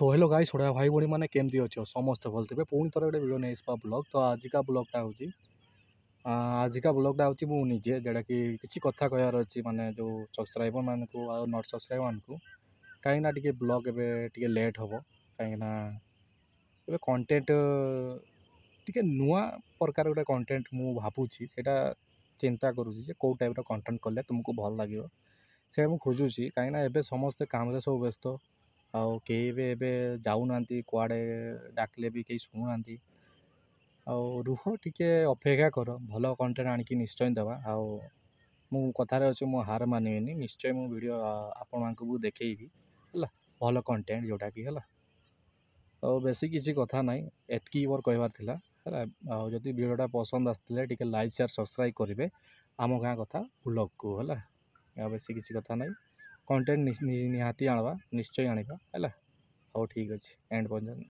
तो hello guys छोड़ा भाई भाई मैंने केमती अच्छे समस्ते भल थे पुणी थोड़ा गोटे भिडियो नहीं आसपा ब्लॉग तो आजिका ब्लॉगटा हूँ आजिका ब्लॉगटा हूँ मुझे जोटा कि किसी कथा कहार अच्छी माने जो सब्सक्राइबर मान को नट सब्सक्राइबर मान को कहीं टे ब्लॉग एवं लेट हम कहीं कंटेंट टे नुआ प्रकार गोटे कंटेंट मु भावुची से चिंता करुँची कौ टाइप कंटेंट कले तुमको भल लगे से मुझे खोजुची कहीं समस्ते काम सब व्यस्त आउ कई भी जाऊना कुआड़े डाकले भी कहीं शुणुना रुह टिके अपेक्षा कर भल कंटेंट आणिकी निश्चय देवा आउ मु कथार अच्छे मु हार मानविनी निश्चय मु वीडियो आपण मानक देखी है भल कंटेंट जोटा कि है तो बेसी किसी कथा ना एतकी मोर कहबार थिला है जदि वीडियोटा पसंद आसते टिके लाइक शेयर सब्सक्राइब करेंगे आम गाँ कथा ब्लॉग को है बेसी किसी कथा ना कंटेंट निहाती आणवा निश्चय आनिबा है। हो ठीक अच्छे एंड पर्यंत।